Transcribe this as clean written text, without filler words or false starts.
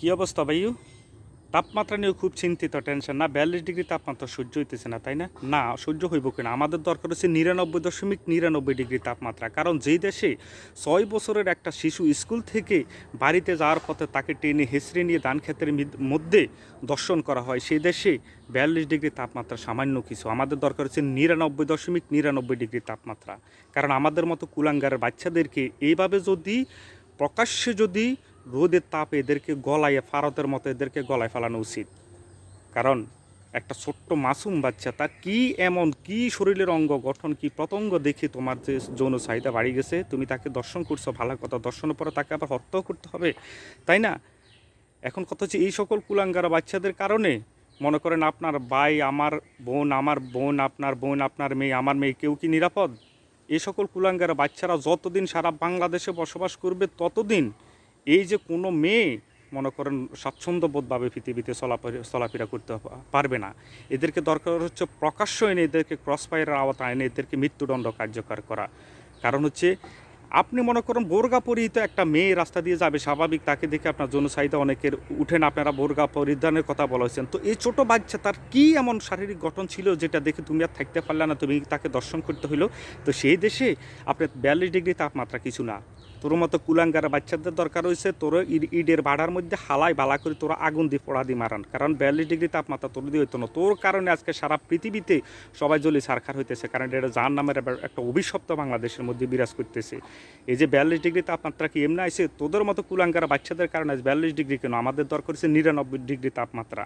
কি অবস্থা ভাইউ? তাপমাত্রা নিয়ে খুব চিন্তিত, টেনশন না? 42 ডিগ্রি তাপমাত্রা সহ্য হইতেছে না, তাই না? না, সহ্য হইব কিনা? আমাদের দরকার হচ্ছে 99.99 ডিগ্রি তাপমাত্রা। কারণ যেই দেশে 6 বছরের একটা শিশু স্কুল থেকে বাড়িতে যাওয়ার পথে তাকে টেনে হেঁচড়ে নিয়ে ধান ক্ষেতের মধ্যে দর্শন করা হয়, সেই দেশে 42 ডিগ্রি তাপমাত্রা সামান্য কিছু। আমাদের দরকার হচ্ছে 99.99 ডিগ্রি তাপমাত্রা। কারণ আমাদের মতো কুলাঙ্গারের বাচ্চাদেরকে এইভাবে যদি প্রকাশ্যে যদি রোদের তাপে এদেরকে গলায় ফারতের মতো এদেরকে গলায় ফেলানো উচিত। কারণ একটা ছোট্ট মাসুম বাচ্চা, তার কি এমন কি শরীরের অঙ্গ গঠন, কি প্রত্যঙ্গ দেখে তোমার যে যৌন চাহিদা বাড়ি গেছে, তুমি তাকে দর্শন করছো, ভালো কথা, দর্শনের পরে তাকে আবার হত্যাও করতে হবে, তাই না? এখন কথা হচ্ছে এই সকল কুলাঙ্গারা বাচ্চাদের কারণে মনে করেন আপনার ভাই, আমার বোন, আপনার বোন, আপনার মেয়ে, আমার মেয়ে, কেউ কি নিরাপদ? এই সকল কুলাঙ্গারা বাচ্চারা যতদিন সারা বাংলাদেশে বসবাস করবে ততদিন এই যে কোনো মেয়ে মনে করেন স্বাচ্ছন্দ্যবোধভাবে পৃথিবীতে চলাফেরা করতে পারবে না। এদেরকে দরকার হচ্ছে প্রকাশ্য এনে এদেরকে ক্রস ফায়ারের আওতায় এনে এদেরকে মৃত্যুদণ্ড কার্যকর করা। কারণ হচ্ছে আপনি মনে করেন বোরকা পরিহিত একটা মেয়ে রাস্তা দিয়ে যাবে, স্বাভাবিক, তাকে দেখে আপনার যৌন চাহিদা অনেকের উঠেন, আপনারা বোরকা পরিধানের কথা বলেছেন। তো এই ছোটো বাচ্চা, তার কি এমন শারীরিক গঠন ছিল যেটা দেখে তুমি আর থাকতে পারলে না, তুমি তাকে দর্শন করতে হইলো? তো সেই দেশে আপনার 42 ডিগ্রি তাপমাত্রা কিছু না। তোর মতো কুলাঙ্গারা বাচ্চাদের দরকার হয়েছে তোর ইটের ভাড়ার মধ্যে হালাই বালা করে তোরা আগুন দিয়ে পোড়া দিয়ে মারান। কারণ 42 ডিগ্রি তাপমাত্রা তোর দিয়ে হইতো না। তোর কারণে আজকে সারা পৃথিবীতে সবাই জ্বলি ছারখার হইতেছে। কারণ এটা জাহান নামের একটা অভিশপ্ত বাংলাদেশের মধ্যে বিরাজ করতেছে। এই যে 42 ডিগ্রি তাপমাত্রা কি এমনি আইছে? তোদের মতো কুলাঙ্গারা বাচ্চাদের কারণে 42 ডিগ্রি কেন? আমাদের দরকার হচ্ছে 99 ডিগ্রি তাপমাত্রা।